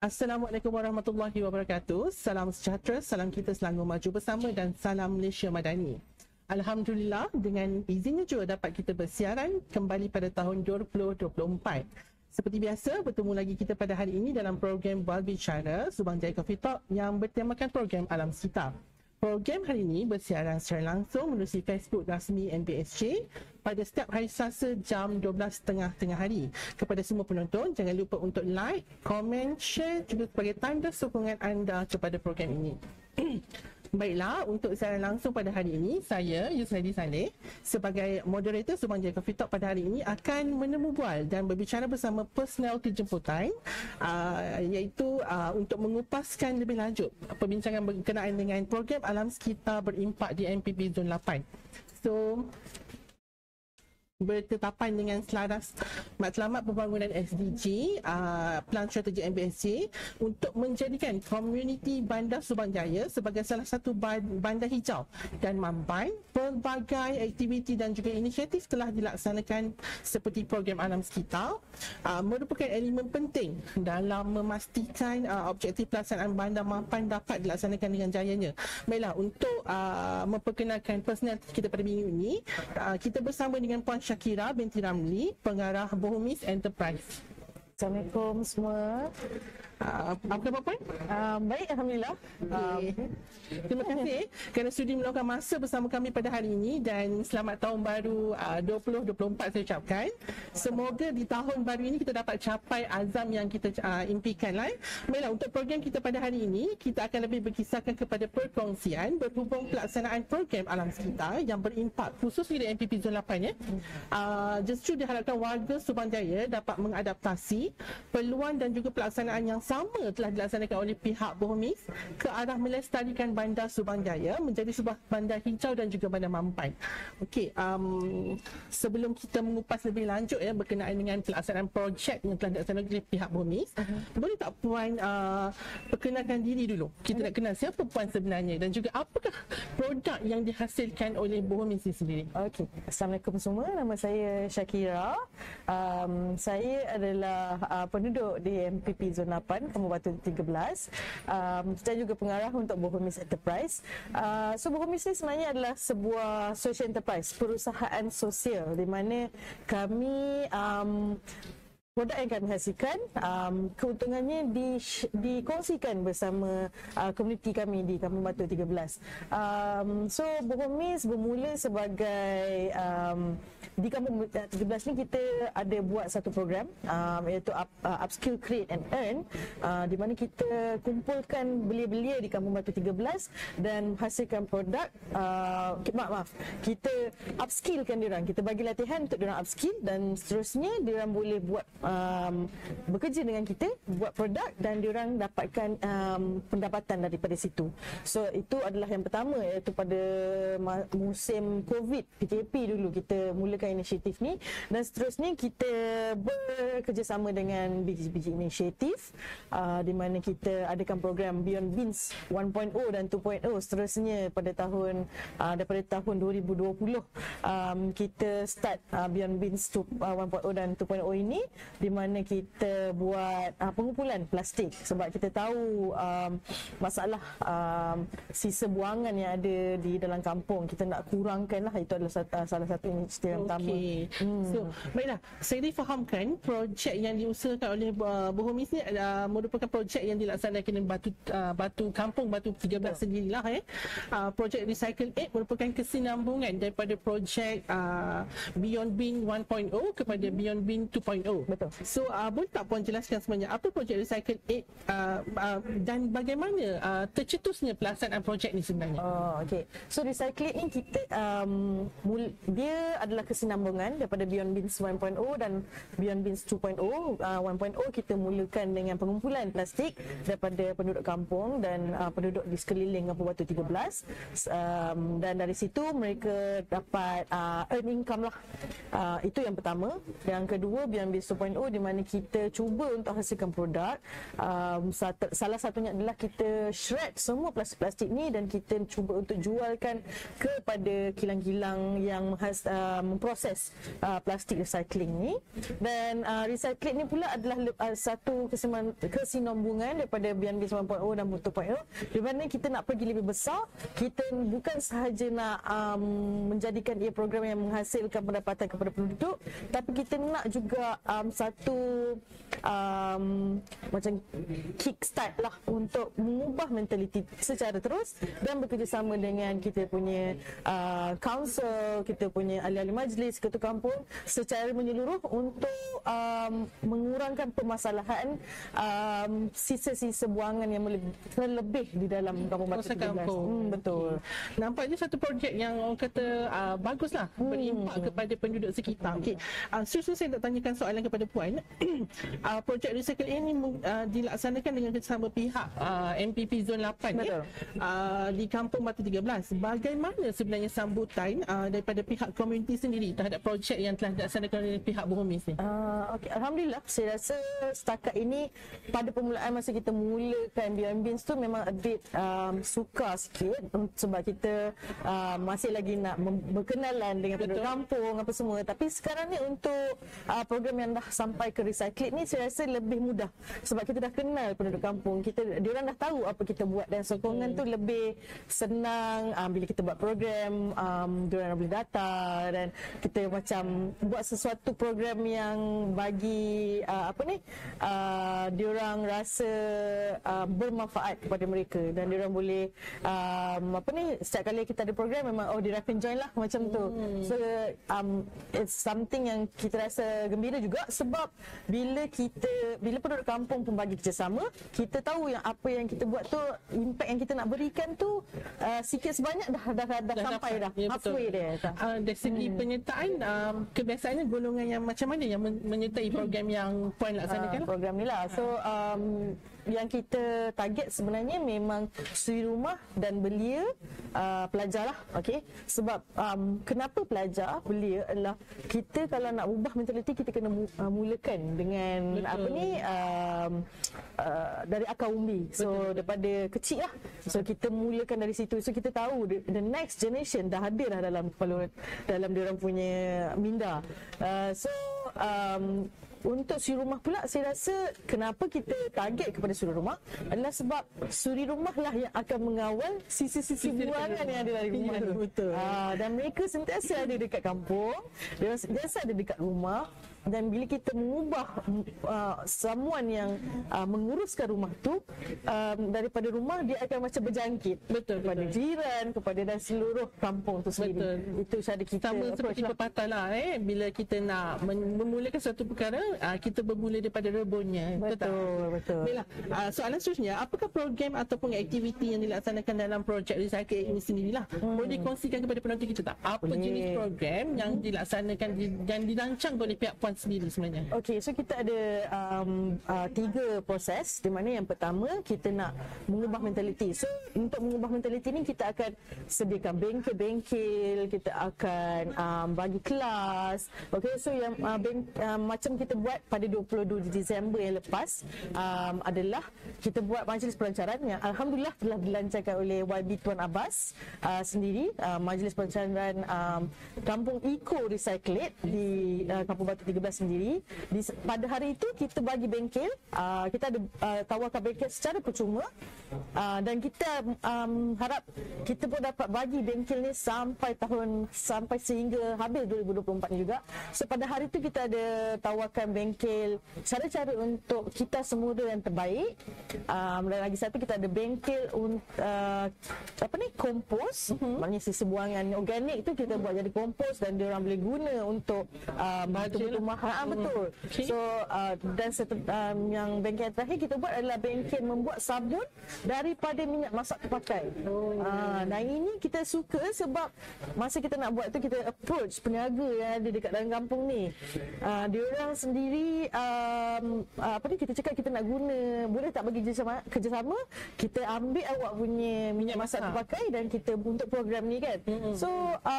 Assalamualaikum warahmatullahi wabarakatuh. Salam sejahtera, salam kita selangor maju bersama dan salam Malaysia Madani. Alhamdulillah, dengan izinnya juga dapat kita bersiaran kembali pada tahun 2024. Seperti biasa, bertemu lagi kita pada hari ini dalam program Berbicara Subang Jaya Coffee Talk yang bertemakan program Alam Sekitar. Program hari ini bersiaran secara langsung menerusi Facebook rasmi NBSJ pada setiap hari Selasa jam 12.30 tengah hari. Kepada semua penonton, jangan lupa untuk like, komen, share juga sebagai tanda sokongan anda kepada program ini. Baiklah, untuk siaran langsung pada hari ini, saya Yusradi Saleh sebagai moderator Subang Jaya Coffee Talk pada hari ini akan menemu bual dan berbicara bersama personel kejemputan iaitu untuk mengupaskan lebih lanjut perbincangan berkenaan dengan program Alam Sekitar berimpak di MPP Zon 8. So, bertetapan dengan selaras matlamat pembangunan SDG Plan Strategi MBSJ untuk menjadikan komuniti Bandar Subang Jaya sebagai salah satu bandar hijau dan mampan. Pelbagai aktiviti dan juga inisiatif telah dilaksanakan seperti program Alam Sekitar merupakan elemen penting dalam memastikan objektif pelaksanaan bandar mampan dapat dilaksanakan dengan jayanya. Baiklah, untuk memperkenalkan personal kita pada minggu ini, kita bersama dengan Puan Syakira binti Ramli, pengarah Bohomis Enterprise. Assalamualaikum semua. Apa khabar Puan? Baik, Alhamdulillah. Terima kasih kerana sudi meluangkan masa bersama kami pada hari ini dan selamat tahun baru 2024 saya ucapkan. Semoga di tahun baru ini kita dapat capai azam yang kita impikan lah. Baiklah, untuk program kita pada hari ini, kita akan lebih berkisarkan kepada perkongsian berhubung pelaksanaan program Alam Sekitar yang berimpak khususnya di MPP Zon 8 ya. Justru diharapkan warga Subang Jaya dapat mengadaptasi peluang dan juga pelaksanaan yang sama telah dilaksanakan oleh pihak Bohomis ke arah melestarikan bandar Subang Jaya menjadi sebuah bandar hijau dan juga bandar mampan. Okey, sebelum kita mengupas lebih lanjut ya berkenaan dengan pelaksanaan projek yang telah dilaksanakan oleh pihak Bohomis, boleh tak Puan perkenalkan diri dulu? Kita nak kenal siapa Puan sebenarnya dan juga apakah produk yang dihasilkan oleh Bohomis ini sendiri? Okey, Assalamualaikum semua. Nama saya Syakira. Saya adalah penduduk di MPP Zon 8, Kampung Batu 13. Saya juga pengarah untuk Bohomis Enterprise. So Bohomis ni sebenarnya adalah sebuah social enterprise, perusahaan sosial di mana kami produk yang kami hasilkan, keuntungannya dikongsikan bersama komuniti kami di Kampung Batu 13. So Bohomis bermula sebagai di Kampung 13 ni kita ada buat satu program iaitu Upskill, Create and Earn, di mana kita kumpulkan belia-belia di Kampung Batu 13 dan hasilkan produk, kita upskillkan diorang, kita bagi latihan untuk diorang upskill dan seterusnya diorang boleh buat bekerja dengan kita, buat produk dan diorang dapatkan pendapatan daripada situ. So itu adalah yang pertama, iaitu pada musim COVID, PKP dulu kita mulakan inisiatif ni dan seterusnya kita bekerjasama dengan biji-biji inisiatif di mana kita adakan program Beyond Beans 1.0 dan 2.0 seterusnya pada tahun daripada tahun 2020 kita start Beyond Beans 1.0 dan 2.0 ini di mana kita buat pengumpulan plastik sebab kita tahu masalah sisa buangan yang ada di dalam kampung, kita nak kurangkan lah. Itu adalah salah satu inisiatif yang pertama. So, baiklah, saya difahamkan projek yang diusahakan oleh Bohomis ni merupakan projek yang dilaksanakan Batu Kampung Batu 13 sendirilah projek Recycle 8 merupakan kesinambungan daripada projek Beyond Bin 1.0 kepada Beyond Bin 2.0. Betul. So boleh tak Puan jelaskan sebenarnya apa projek Recycle 8 dan bagaimana tercetusnya pelaksanaan projek ni sebenarnya? Okey. So Recycle 8 ni kita dia adalah kesinambungan daripada Beyond Beans 1.0 dan Beyond Beans 2.0. 1.0 kita mulakan dengan pengumpulan plastik daripada penduduk kampung dan penduduk di sekeliling Kampung Batu 13 dan dari situ mereka dapat earn income lah. Itu yang pertama. Yang kedua, Beyond Beans 2.0 di mana kita cuba untuk hasilkan produk. Salah satunya adalah kita shred semua plastik-plastik ni dan kita cuba untuk jualkan kepada kilang-kilang yang memproses plastik recycling ni. Dan recycling ni pula adalah satu kesinambungan daripada BNB 9.0 dan 4.0, di mana kita nak pergi lebih besar. Kita bukan sahaja nak menjadikan ia program yang menghasilkan pendapatan kepada penduduk, tapi kita nak juga satu macam kickstart lah untuk mengubah mentaliti secara terus dan bekerjasama dengan kita punya council, kita punya ahli-ahli majlis, ketua kampung secara menyeluruh untuk mengurangkan permasalahan sisa-sisa buangan yang terlebih di dalam Kampung Batu 13. Betul. Nampaknya satu projek yang orang kata baguslah, berimpak kepada penduduk sekitar. Okey. Seterusnya saya nak tanyakan soalan kepada Puan. Projek recycle ini dilaksanakan dengan kerjasama pihak MPP Zon 8 di Kampung Batu 13. Bagaimana sebenarnya sambutan daripada pihak komuniti sendiri terhadap projek yang telah dilaksanakan oleh pihak Burumis ni? Okay. Alhamdulillah, saya rasa setakat ini pada permulaan masa kita mulakan Beyond Beans tu memang a bit sukar sikit sebab kita masih lagi nak berkenalan dengan penduduk kampung apa semua. Tapi sekarang ni untuk program yang dah sampai ke recycling ni saya rasa lebih mudah sebab kita dah kenal penduduk kampung. Diorang dah tahu apa kita buat dan sokongan tu lebih senang bila kita buat program. Diorang boleh datang dan kita macam buat sesuatu program yang bagi diorang rasa bermanfaat kepada mereka dan diorang boleh setiap kali kita ada program memang dia akan join lah macam tu. So it's something yang kita rasa gembira juga sebab bila penduduk kampung pun bagi kerjasama, kita tahu yang apa yang kita buat tu, impact yang kita nak berikan tu sikit sebanyak dah sampai dah halfway dia. Dari segi penyertaan, kebiasaannya golongan yang macam mana yang menyertai program yang Puan laksanakan? Program ni lah. So yang kita target sebenarnya memang suri rumah dan belia pelajar lah. Okay? Sebab kenapa pelajar, belia adalah kita kalau nak ubah mentaliti kita kena mulakan dengan dari akar umbi. So daripada kecil lah. So kita mulakan dari situ. So kita tahu the next generation dah hadir lah dalam diorang punya minda. Untuk suri rumah pula, saya rasa kenapa kita target kepada suri rumah adalah sebab suri rumah lah yang akan mengawal sisi-sisi buangan yang ada dari rumah tu. Betul. Dan mereka sentiasa ada dekat kampung, dia sentiasa ada dekat rumah. Dan bila kita mengubah someone yang menguruskan rumah tu daripada rumah, dia akan macam berjangkit kepada jiran, kepada dan seluruh kampung tu sendiri. Itu cara kita sama seperti pepatah lah, bila kita nak memulakan satu perkara, kita bermula daripada rebunnya. Betul. Baiklah, soalan seterusnya, apakah program ataupun aktiviti yang dilaksanakan dalam projek recycle ini sendirilah? Boleh kongsikan kepada penonton kita tak? Apa jenis program yang dilaksanakan dan dirancang oleh pihak Puan sendiri sebenarnya? Okey, so kita ada 3 proses, di mana yang pertama kita nak mengubah mentaliti. So untuk mengubah mentaliti ni kita akan sediakan bengkel-bengkel, kita akan bagi kelas. Okey, so yang macam kita buat pada 22 Disember yang lepas adalah kita buat majlis pelancaran yang alhamdulillah telah dilancarkan oleh YB Tuan Abbas sendiri, majlis pelancaran Kampung Eco Recyclate di Kampung Batu 13 sendiri. Pada hari itu kita bagi bengkel, kita ada tawarkan bengkel secara percuma, dan kita harap kita pun dapat bagi bengkel ni sampai sehingga habis 2024 ni juga. So pada hari itu kita ada tawarkan bengkel cara-cara untuk kita semua yang terbaik, dan lagi satu kita ada bengkel kompos, maknanya sisa buangan organik tu kita buat jadi kompos dan dia orang boleh guna untuk betul-betul betul. Okay. So yang bengkel terakhir kita buat adalah bengkel membuat sabun daripada minyak masak terpakai. Dan ini kita suka sebab masa kita nak buat tu kita approach peniaga yang ada dekat dalam kampung ni. Diorang sendiri kita cakap kita nak guna, boleh tak bagi kerjasama, kita ambil awak punya minyak masak terpakai dan kita untuk program ni kan. So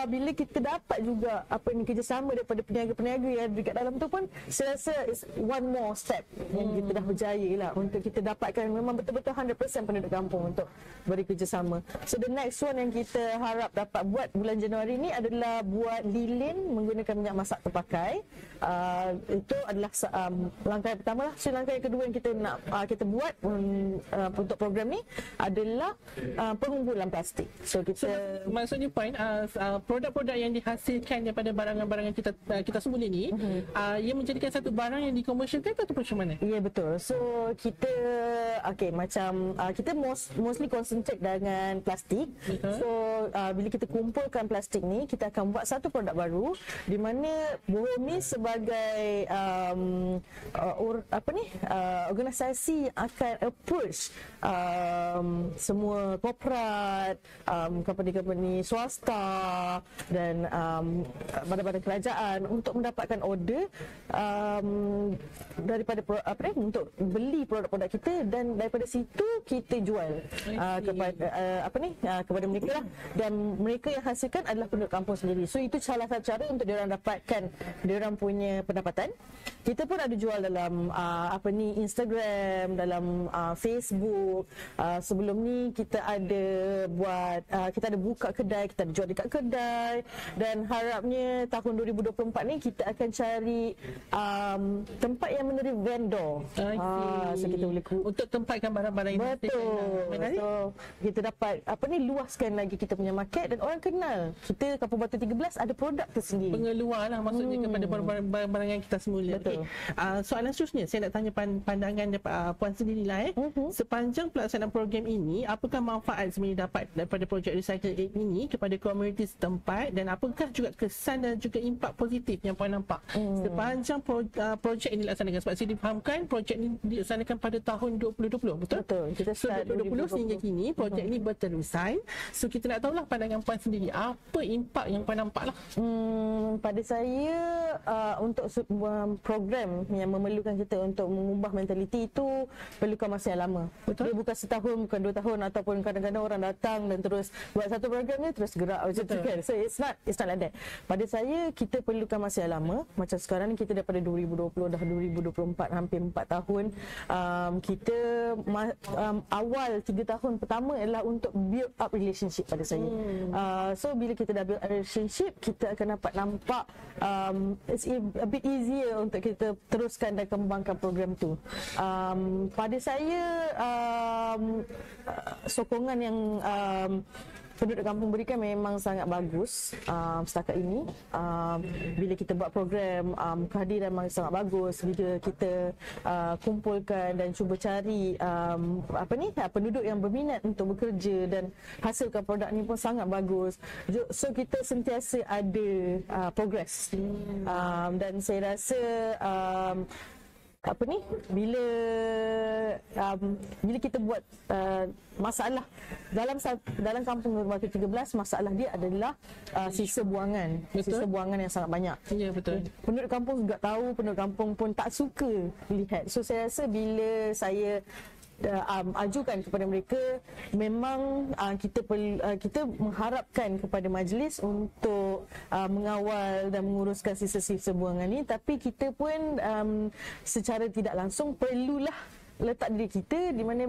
bila kita dapat juga kerjasama daripada peniaga-peniaga yang ada dekat dalam tu pun saya rasa is one more step yang kita dah berjaya lah untuk kita dapatkan memang betul-betul 100% penduduk kampung untuk beri kerjasama. So the next one yang kita harap dapat buat bulan Januari ni adalah buat lilin menggunakan minyak masak terpakai. Itu adalah langkah yang pertama lah. So langkah yang kedua yang kita nak kita buat untuk program ni adalah pengumpulan plastik. So kita maksudnya point produk-produk yang dihasilkan daripada barangan-barangan kita semula ni ia menjadikan satu barang yang dikomersialkan atau macam mana? Ya, betul. So kita macam kita mostly concentrate dengan plastik. So bila kita kumpulkan plastik ni, kita akan buat satu produk baru di mana Bohom ni sebagai organisasi yang akan approach semua korporat, company-company swasta dan badan-badan kerajaan untuk mendapatkan order daripada untuk beli produk-produk kita, dan daripada situ kita jual kepada mereka lah, dan mereka yang hasilkan adalah penduduk kampung sendiri. So itu salah satu cara untuk diorang dapatkan diorang punya pendapatan. Kita pun ada jual dalam Instagram, dalam Facebook. Sebelum ni kita ada buka kedai, kita ada jual dekat kedai, dan harapnya tahun 2024 ni kita akan cari tempat yang menerima vendor. So kita boleh untuk tempatkan barang-barang ini. Betul. So kita dapat luaskan lagi kita punya market, dan orang kenal kita Kampung Batu 13 ada produk tersendiri. Pengeluar lah maksudnya kepada barang-barang yang kita semula. Betul. Soalan seterusnya saya nak tanya pandangan Puan sendirilah. Sepanjang pelaksanaan program ini, apakah manfaat sebenarnya dapat daripada projek Recycle Aid ini kepada komuniti setempat, dan apakah juga kesan dan juga impak positif yang Puan nampak sepanjang projek ini dilaksanakan? Sebab saya difahamkan projek ini dilaksanakan pada tahun 2020, betul? Betul. Kita start 2020 sehingga kini projek ini berterusan. So kita nak tahulah pandangan Puan sendiri, apa impak yang Puan nampak lah? Pada saya untuk sebuah program yang memerlukan kita untuk mengubah mentaliti itu perlukan masa yang lama. Betul. Dia bukan setahun, bukan 2 tahun, ataupun kadang-kadang orang datang dan terus buat satu program ni terus gerak macam tu kan. So it's not like that. Pada saya kita perlukan masa yang lama. Macam sekarang ni kita daripada 2020 dah 2024, hampir 4 tahun. Kita awal 3 tahun pertama adalah untuk build up relationship pada saya. So bila kita dah build up relationship, kita akan dapat nampak it's a bit easier untuk kita teruskan dan kembangkan program tu. Pada saya sokongan yang penduduk kampung berikan memang sangat bagus setakat ini. Bila kita buat program, kehadiran memang sangat bagus. Bila kita kumpulkan dan cuba cari penduduk yang berminat untuk bekerja dan hasilkan produk ni pun sangat bagus. So kita sentiasa ada progress. Dan saya rasa bila kita buat masalah dalam kampung Batu 13, masalah dia adalah sisa buangan. Sisa buangan yang sangat banyak. Ya, betul. Penduduk kampung juga tahu, penduduk kampung pun tak suka lihat. So saya rasa bila saya ajukan kepada mereka, memang kita mengharapkan kepada majlis untuk mengawal dan menguruskan sisa-sisa buangan ni, tapi kita pun secara tidak langsung perlulah letak diri kita di mana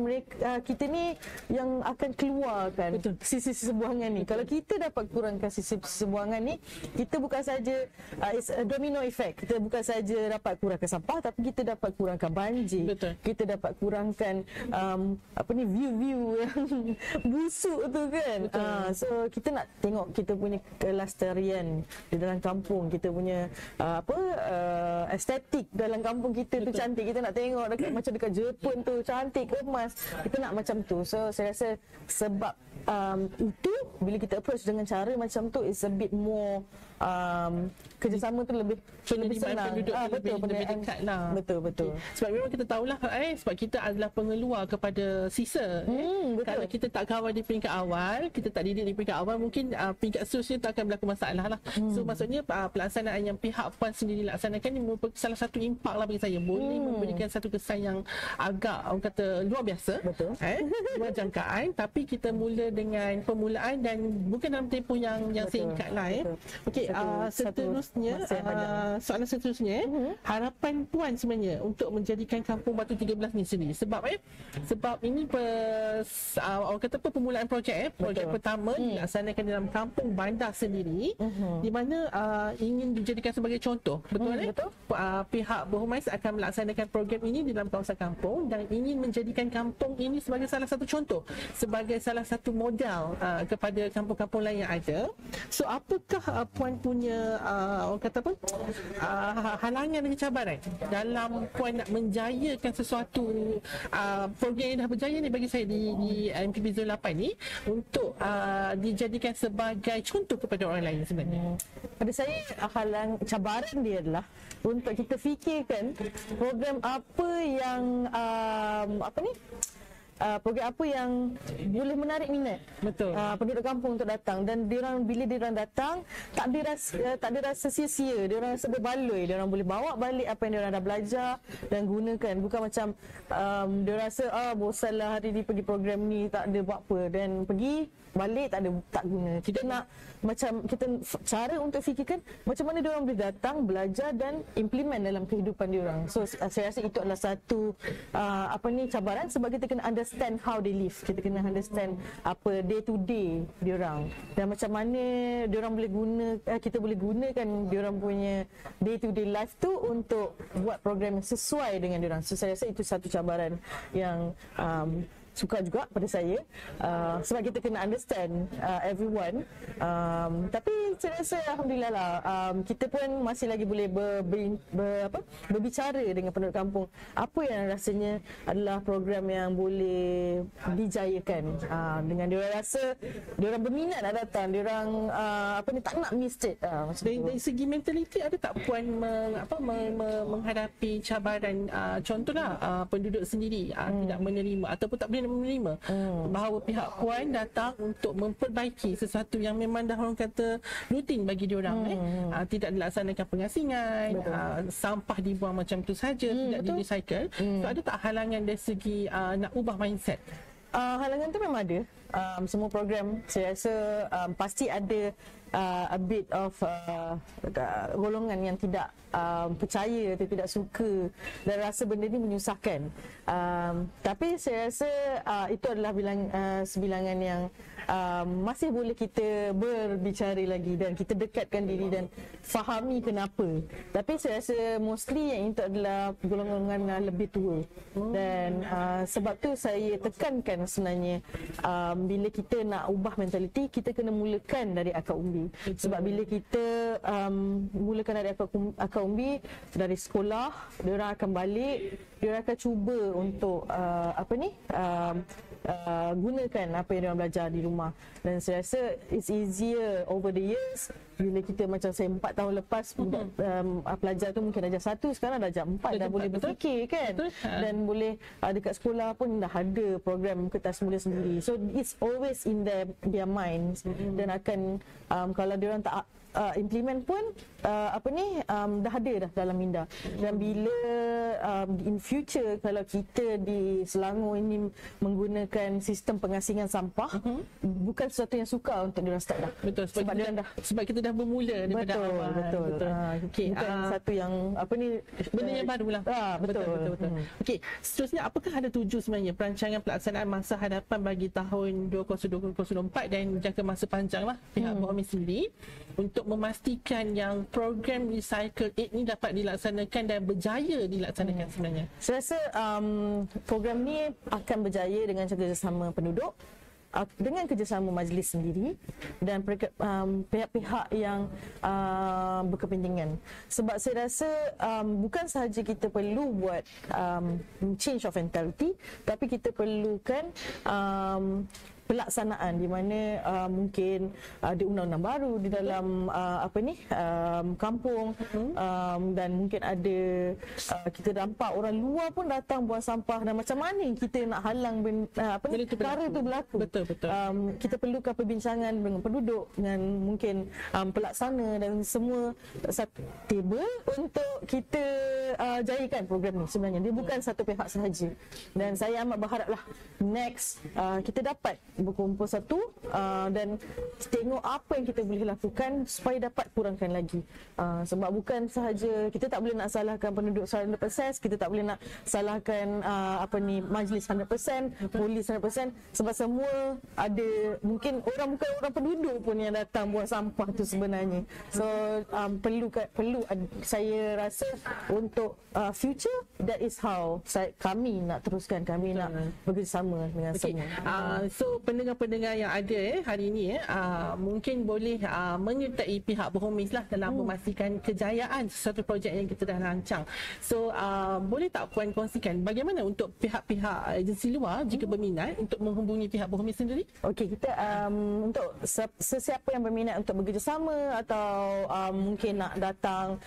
kita ni yang akan keluarkan sisa-sisa buangan ni. Kalau kita dapat kurangkan sisa-sisa buangan ni, kita bukan saja it's a domino effect. Kita bukan saja dapat kurangkan sampah, tapi kita dapat kurangkan banjir. Betul. Kita dapat kurangkan view-view yang busuk tu kan. So kita nak tengok kita punya kelestarian di dalam kampung, kita punya estetik dalam kampung kita tu cantik. Kita nak tengok macam dekat Jepun tu cantik, kemas. Kita nak macam tu. So saya rasa sebab itu bila kita approach dengan cara macam tu, it's a bit more kerjasama tu lebih senang. Lebih dekat lah. Betul. Sebab memang kita tahulah sebab kita adalah pengeluar kepada sisa. Kalau kita tak kawal di peringkat awal, kita tak didik di peringkat awal, mungkin peringkat seterusnya tu akan berlaku masalah lah. So maksudnya pelaksanaan yang pihak Puan sendiri laksanakan ni merupakan salah satu impak lah bagi saya. Boleh memberikan satu kesan yang agak orang kata luar biasa. Betul. Luar jangkaan, tapi kita mula dengan permulaan dan bukan dalam tempoh yang singkat lah. Okey, seterusnya soalan seterusnya, harapan puan sebenarnya untuk menjadikan Kampung Batu 13 ni sendiri, sebab ini orang kata permulaan projek pertama dilaksanakan dalam Kampung Bandar sendiri, di mana ingin dijadikan sebagai contoh, betul? Pihak Berhormat akan melaksanakan program ini di dalam kawasan kampung dan ingin menjadikan kampung ini sebagai salah satu contoh, sebagai salah satu modal kepada kampung-kampung lain yang ada. So apakah puan punya orang kata apa, halangan dan cabaran dalam puan nak menjayakan sesuatu program yang dah berjaya ni bagi saya di MPP Zon 8 ni untuk dijadikan sebagai contoh kepada orang lain sebenarnya? Pada saya cabaran dia adalah untuk kita fikirkan program apa yang program apa yang boleh menarik minat penduduk kampung untuk datang, dan bila diorang datang tak ada rasa sia-sia, diorang rasa berbaloi, diorang boleh bawa balik apa yang diorang dah belajar dan gunakan, bukan macam diorang rasa bosanlah hari ni pergi program ni tak ada buat apa dan pergi balik tak guna. Kita nak kita cara untuk fikirkan macam mana diorang boleh datang, belajar dan implement dalam kehidupan diorang. So saya rasa itu adalah satu cabaran, sebab kita kena understand how they live. Kita kena understand apa day to day diorang dan macam mana diorang boleh kita boleh gunakan diorang punya day to day life tu untuk buat program yang sesuai dengan diorang. So saya rasa itu satu cabaran yang suka juga pada saya, sebab kita kena understand everyone, tapi saya rasa alhamdulillah lah, kita pun masih lagi boleh berbicara dengan penduduk kampung apa yang rasanya adalah program yang boleh dijayakan, dengan diorang rasa diorang berminat nak datang, diorang tak nak miss it. Dari segi mentaliti, ada tak puan menghadapi cabaran, contohlah penduduk sendiri tidak menerima ataupun tak boleh menerima bahawa pihak puan datang untuk memperbaiki sesuatu yang memang dah orang kata rutin bagi diorang, tidak dilaksanakan pengasingan, sampah dibuang macam tu saja, tidak di-recycle. So ada tak halangan dari segi nak ubah mindset? Halangan tu memang ada. Semua program saya rasa pasti ada a bit of golongan yang tidak percaya atau tidak suka dan rasa benda ni menyusahkan. Tapi saya rasa itu adalah sebilangan yang masih boleh kita berbicara lagi dan kita dekatkan diri dan fahami kenapa. Tapi saya rasa mostly yang itu adalah golongan lebih tua. Dan sebab tu saya tekankan sebenarnya, bila kita nak ubah mentaliti, kita kena mulakan dari akar umbi. Sebab bila kita mulakan dari akar umbi, dari sekolah, diorang akan balik, diorang akan cuba untuk gunakan apa yang diorang belajar di rumah. Dan saya rasa it's easier over the years. Bila kita macam saya 4 tahun lepas pelajar tu mungkin darjah 1, sekarang darjah 4 dah boleh berfikir kan. Dan boleh dekat sekolah pun dah ada program kertas mula sendiri. So it's always in their minds. Dan akan kalau diorang tak implement pun dah ada dah dalam minda. Dan bila in future kalau kita di Selangor ini menggunakan sistem pengasingan sampah, bukan sesuatu yang sukar untuk diorang start dah. Betul, sebab kita dah bermula daripada awal. Betul. Bukan satu yang benda yang barulah. Betul. Okey, seterusnya apakah ada tuju sebenarnya perancangan pelaksanaan masa hadapan bagi tahun 2024 dan jangka masa panjanglah pihak Berhormat sendiri untuk memastikan yang program Recycle Aid ni dapat dilaksanakan dan berjaya dilaksanakan sebenarnya? Saya rasa program ni akan berjaya dengan kerjasama penduduk, dengan kerjasama majlis sendiri dan pihak-pihak yang berkepentingan. Sebab saya rasa bukan sahaja kita perlu buat change of mentality, tapi kita perlukan pelaksanaan di mana mungkin ada undang-undang baru di dalam kampung, dan mungkin ada kita nampak orang luar pun datang buang sampah, dan macam mana kita nak halang perkara itu berlaku. Betul. Kita perlukan perbincangan dengan penduduk, dengan mungkin pelaksana dan semua satu table untuk kita jayakan program ni. Sebenarnya dia bukan satu pihak sahaja, dan saya amat berharaplah next kita dapat berkumpul satu dan tengok apa yang kita boleh lakukan supaya dapat kurangkan lagi. Sebab bukan sahaja kita tak boleh nak salahkan penduduk 100%, kita tak boleh nak salahkan majlis 100%, polis 100%, sebab semua ada, mungkin bukan orang penduduk pun yang datang buang sampah tu sebenarnya. So perlu saya rasa untuk future, that is how kami nak teruskan, kami nak bekerjasama dengan semua. So pendengar-pendengar yang ada hari ini mungkin boleh menyertai pihak Berhomis lah dalam memastikan kejayaan sesuatu projek yang kita dah rancang. So boleh tak Puan kongsikan bagaimana untuk pihak-pihak agensi luar jika berminat untuk menghubungi pihak Berhomis sendiri? Okey, kita untuk sesiapa yang berminat untuk bekerjasama atau mungkin nak datang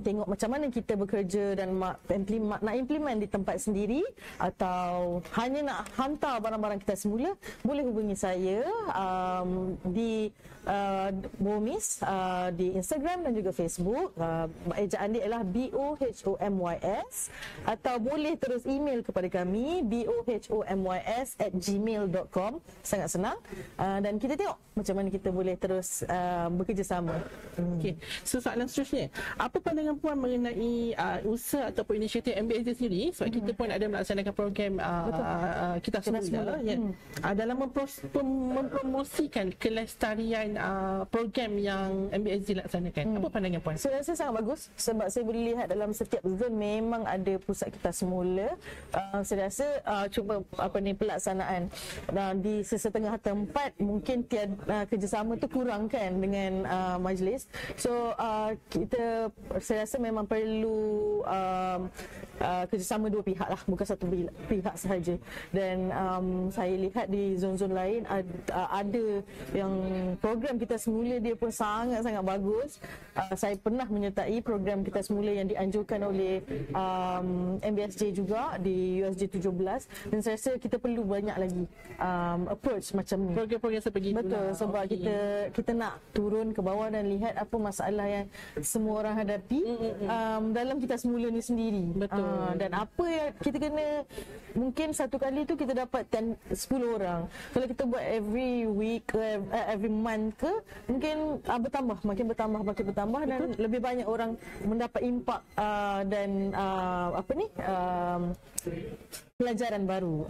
tengok macam mana kita bekerja dan nak implement di tempat sendiri, atau hanya nak hantar barang-barang kita semula, boleh hubungi saya di Berhomis di Instagram dan juga Facebook. Ejaan dia adalah BOHOMYS, atau boleh terus email kepada kami bohomys@gmail.com. Sangat senang, dan kita tengok macam mana kita boleh terus bekerjasama. Okey, so soalan seterusnya, apa pandangan Puan mengenai usaha ataupun inisiatif MBSJ sendiri, sebab kita pun ada melaksanakan program kita semula dalam mempromosikan kelestarian program yang MBSJ laksanakan. Apa pandangan Puan? Saya rasa sangat bagus, sebab saya boleh lihat dalam setiap zon memang ada pusat kita semula. Saya rasa cuba pelaksanaan di sesetengah tempat mungkin kerjasama tu kurang kan dengan majlis. So saya rasa memang perlu kerjasama dua pihak lah, bukan satu pihak sahaja. Dan saya lihat di zon-zon lain ada yang program kita semula dia pun sangat-sangat bagus. Saya pernah menyertai program kita semula yang dianjurkan oleh MBSJ juga di USJ 17, dan saya rasa kita perlu banyak lagi approach macam ni. Program-program seperti itu. Betul, sebab kita nak turun ke bawah dan lihat apa masalah yang semua orang hadapi dalam kita semula ni sendiri. Betul. Dan apa yang kita kena, mungkin satu kali tu kita dapat 10 orang. Kalau kita buat every week, every month ke, mungkin makin bertambah dan lebih banyak orang mendapat impak dan pelajaran baru.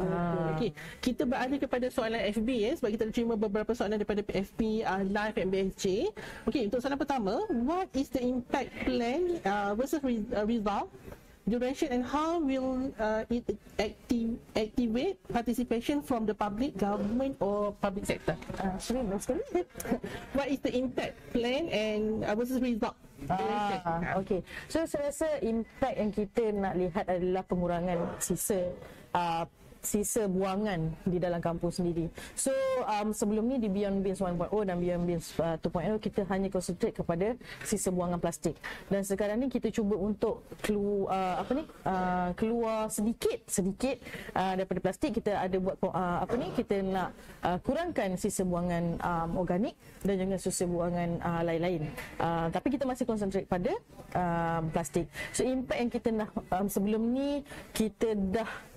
Okey, kita beralih kepada soalan FB sebab kita terima beberapa soalan daripada FB live MBSJ. Okey, untuk soalan pertama, what is the impact plan versus result, duration, and how will it activate participation from the public, government or public sector? What is the impact plan and versus result? Okey. So saya rasa impact yang kita nak lihat adalah pengurangan sisa buangan di dalam kampung sendiri. So sebelum ni di Beyond Bins 1.0 dan Beyond Bins 2.0 kita hanya concentrate kepada sisa buangan plastik. Dan sekarang ni kita cuba untuk keluar sedikit daripada plastik. Kita ada buat kita nak kurangkan sisa buangan organik dan juga sisa buangan lain-lain. Tapi kita masih concentrate pada plastik. So impact yang kita nak sebelum ni kita dah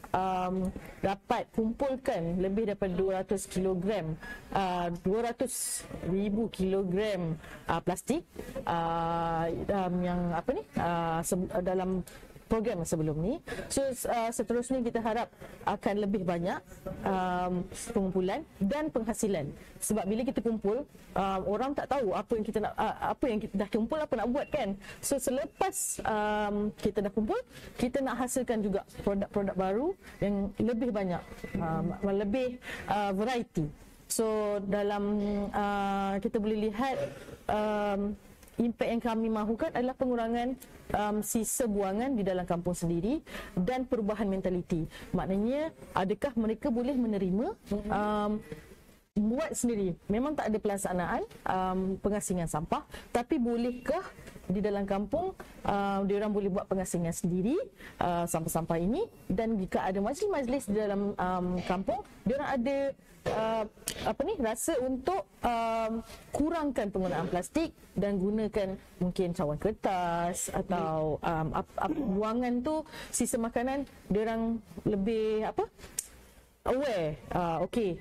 dapat kumpulkan lebih daripada 200,000 kilogram plastik yang dalam program sebelum ni. So seterusnya kita harap akan lebih banyak pengumpulan dan penghasilan. Sebab bila kita kumpul, orang tak tahu apa yang kita dah kumpul, apa nak buat kan. So selepas kita dah kumpul, kita nak hasilkan juga produk-produk baru yang lebih banyak, lebih variety. So dalam kita boleh lihat impact yang kami mahukan adalah pengurangan sisa buangan di dalam kampung sendiri dan perubahan mentaliti. Maknanya adakah mereka boleh menerima buat sendiri. Memang tak ada pelaksanaan pengasingan sampah, tapi bolehkah di dalam kampung diorang boleh buat pengasingan sendiri sampah-sampah ini, dan jika ada majlis-majlis di dalam kampung, diorang ada rasa untuk kurangkan penggunaan plastik dan gunakan mungkin cawan kertas atau buangan tu, sisa makanan diorang lebih aware. Okey,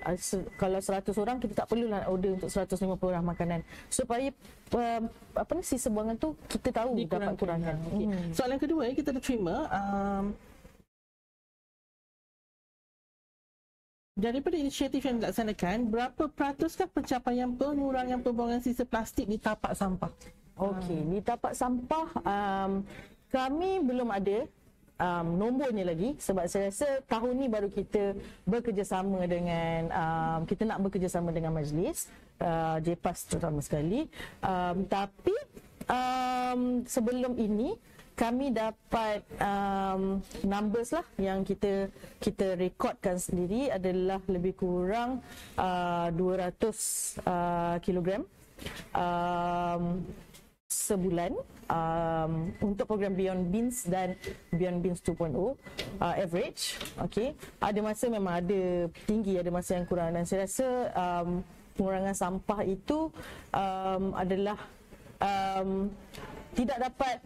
kalau 100 orang kita tak perlulah order untuk 150 orang makanan. Supaya sisa buangan tu kita tahu dapat kurangkan. Okay. Soalan kedua kita dah terima daripada inisiatif yang dilaksanakan, berapa peratus pencapaian pengurangan pembuangan sisa plastik di tapak sampah? Okey, di tapak sampah kami belum ada nombornya lagi, sebab saya rasa tahun ni baru kita bekerjasama dengan kita nak bekerjasama dengan majlis JPAS terutama sekali, tapi sebelum ini kami dapat numbers lah yang kita rekodkan sendiri adalah lebih kurang 200 kilogram sebulan untuk program Beyond Beans dan Beyond Beans 2.0 average. Okey, ada masa memang ada tinggi, ada masa yang kurang, dan saya rasa pengurangan sampah itu adalah tidak dapat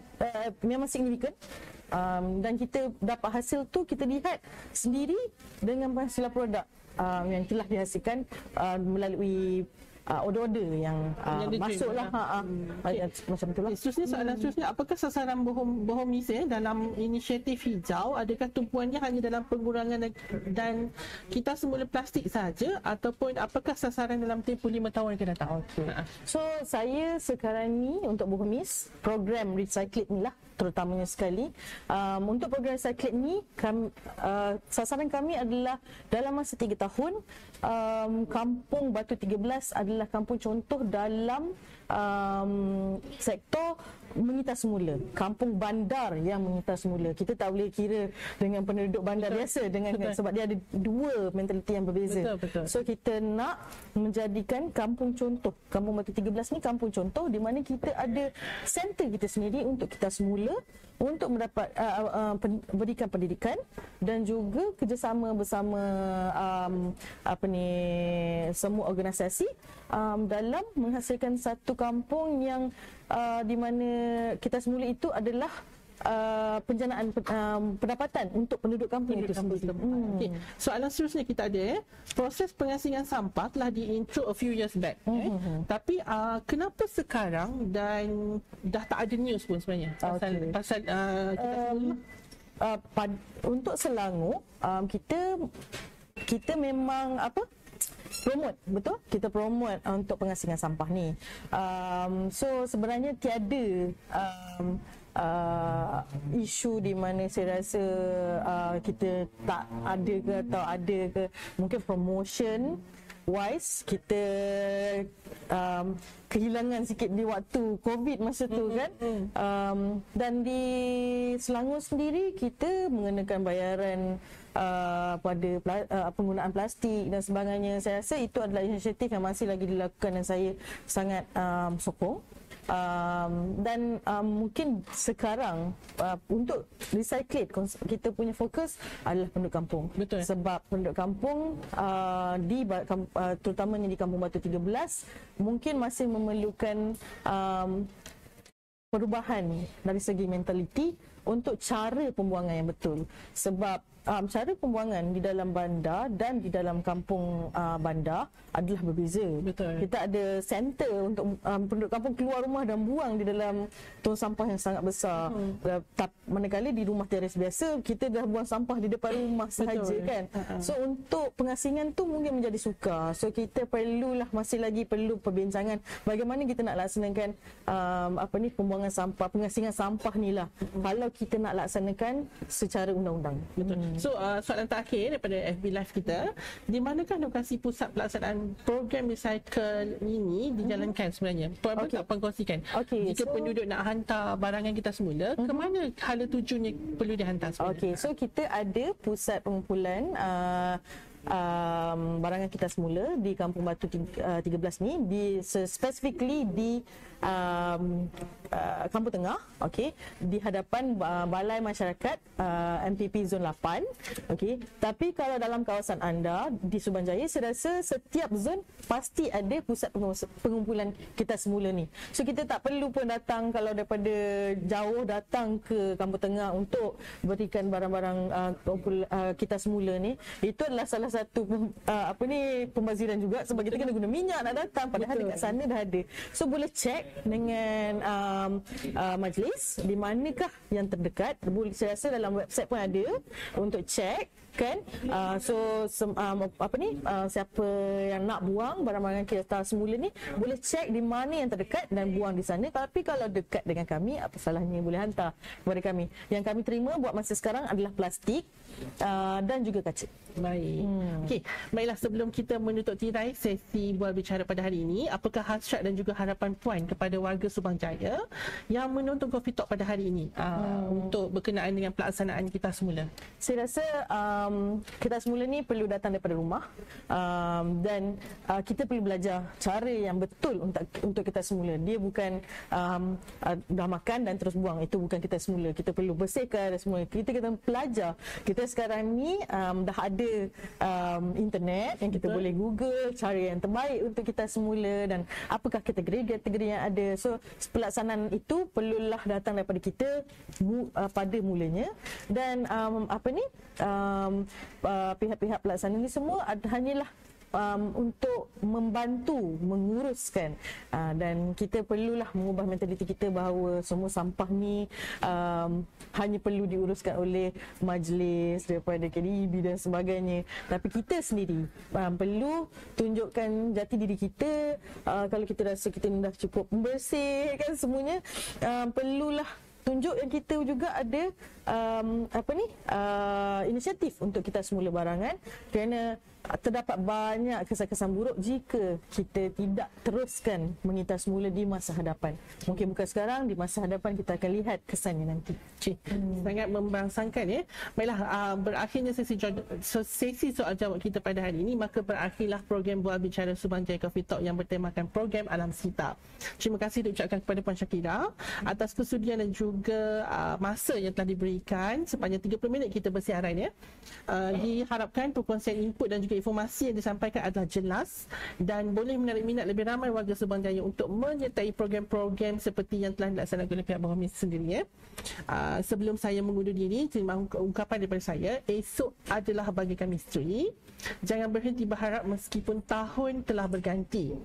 memang signifikan, dan kita dapat hasil tu kita lihat sendiri dengan penghasilan produk yang telah dihasilkan melalui order-order yang masuklah macam itulah. Seterusnya, soalan seterusnya, apakah sasaran Bohomies dalam inisiatif hijau, adakah tumpuannya hanya dalam pengurangan dan kita semula plastik sahaja, ataupun apakah sasaran dalam tempoh 5 tahun yang akan datang? So saya sekarang ni untuk Bohomies program recycling ni lah terutamanya sekali. Untuk program recycling ni sasaran kami adalah dalam masa 3 tahun Kampung Batu 13 adalah kampung contoh dalam sektor mengitar semula, kampung bandar yang mengitar semula. Kita tak boleh kira dengan penduduk bandar biasa dengan sebab dia ada dua mentaliti yang berbeza. Betul. So kita nak menjadikan kampung contoh, Kampung Batu 13 ni kampung contoh di mana kita ada center kita sendiri untuk kita semula, untuk mendapat berikan pendidikan dan juga kerjasama bersama semua organisasi dalam menghasilkan satu kampung yang di mana kita semula itu adalah penjanaan pendapatan untuk penduduk kampung itu sendiri. Okay. Soalan seterusnya kita ada, proses pengasingan sampah telah di-intro a few years back. Tapi kenapa sekarang dan dah tak ada news pun sebenarnya pasal kita untuk Selangor kita memang promote, betul? Kita promote untuk pengasingan sampah ni. So sebenarnya tiada isu di mana saya rasa kita tak ada ke atau ada ke. Mungkin promotion wise kita kehilangan sikit di waktu COVID masa tu kan. Dan di Selangor sendiri kita mengenakan bayaran pada penggunaan plastik dan sebagainya. Saya rasa itu adalah inisiatif yang masih lagi dilakukan dan saya sangat sokong. Dan mungkin sekarang untuk recyclate kita punya fokus adalah penduduk kampung. Betul. Sebab penduduk kampung terutamanya di Kampung Batu 13 mungkin masih memerlukan perubahan dari segi mentaliti untuk cara pembuangan yang betul. Sebab cara pembuangan di dalam bandar dan di dalam kampung bandar adalah berbeza. Betul. Kita ada center untuk penduduk kampung keluar rumah dan buang di dalam tong sampah yang sangat besar. Manakala di rumah teres biasa kita dah buang sampah di depan rumah sahaja kan. So untuk pengasingan tu mungkin menjadi sukar. So kita masih lagi perlu perbincangan bagaimana kita nak laksanakan pembuangan sampah, pengasingan sampah ni lah. Kalau kita nak laksanakan secara undang-undang. Betul. So soalan terakhir daripada FB Live kita, di manakah lokasi pusat pelaksanaan program recycle ini dijalankan sebenarnya? Tuan tak kongsikan. Jika penduduk nak hantar barangan kita semula, ke mana hala tujunya perlu dihantar sebenarnya? So kita ada pusat pengumpulan barangan kita semula di Kampung Batu 13 ni, specifically di Kampung Tengah, di hadapan Balai Masyarakat MPP Zon 8. Tapi kalau dalam kawasan anda di Subanjaya, saya rasa setiap zon pasti ada pusat pengumpulan kita semula ni. So kita tak perlu pun datang, kalau daripada jauh datang ke Kampung Tengah untuk berikan barang-barang kita semula ni. Itu adalah salah salah satu pembaziran juga sebab kita kena guna minyak nak datang padahal dekat sana dah ada. So boleh check dengan majlis di manakah yang terdekat. Saya rasa dalam website pun ada untuk check kan. Siapa yang nak buang barang-barang kita semula ni boleh check di mana yang terdekat dan buang di sana. Tapi kalau dekat dengan kami, apa salahnya boleh hantar kepada kami. Yang kami terima buat masa sekarang adalah plastik dan juga kaca. Baik. Okey, baiklah, sebelum kita menutup tirai sesi bual bicara pada hari ini, apakah hasrat dan juga harapan puan kepada warga Subang Jaya yang menonton Coffee Talk pada hari ini untuk berkenaan dengan pelaksanaan kita semula? Saya rasa kita semula ni perlu datang daripada rumah dan kita perlu belajar cara yang betul untuk kita semula. Dia bukan dah makan dan terus buang. Itu bukan kita semula. Kita perlu bersihkan dan semua. Kita kena belajar. Kita sekarang ni dah ada internet yang kita boleh Google cara yang terbaik untuk kita semula dan apakah kategori yang ada. So pelaksanaan itu perlulah datang daripada kita pada mulanya dan pihak-pihak pelaksana ni semua hanyalah untuk membantu menguruskan dan kita perlulah mengubah mentaliti kita bahawa semua sampah ni hanya perlu diuruskan oleh majlis daripada KDEB dan sebagainya, tapi kita sendiri perlu tunjukkan jati diri kita. Kalau kita rasa kita dah cukup bersih kan semuanya, perlulah tunjuk yang kita juga ada inisiatif untuk kita semula barangan, kerana terdapat banyak kesan-kesan buruk jika kita tidak teruskan mengitas semula di masa hadapan. Mungkin bukan sekarang, di masa hadapan kita akan lihat kesannya nanti. Sangat membangsakan ya. Baiklah, berakhirnya sesi soal jawab kita pada hari ini, maka berakhirlah program Bual Bicara Subang Jaya Coffee Talk yang bertemakan program Alam Sekitar. Terima kasih diucapkan kepada Puan Syakira atas kesudian dan juga masa yang telah diberikan sepanjang 30 minit kita bersiaran ya. Diharapkan perkongsian input dan juga informasi yang disampaikan adalah jelas dan boleh menarik minat lebih ramai warga Subang Jaya untuk menyertai program-program seperti yang telah dilaksanakan oleh pihak Berhormat sendiri ya. Sebelum saya mengundur diri, terima ungkapan daripada saya, esok adalah bagaikan misteri. Jangan berhenti berharap meskipun tahun telah berganti.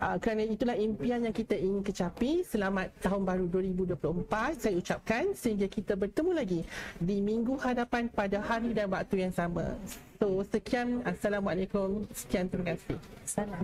Kerana itulah impian yang kita ingin kecapi. Selamat Tahun Baru 2024 saya ucapkan, sehingga kita bertemu lagi di minggu hadapan pada hari dan waktu yang sama. So, sekian. Assalamualaikum. Sekian, terima kasih. Salam.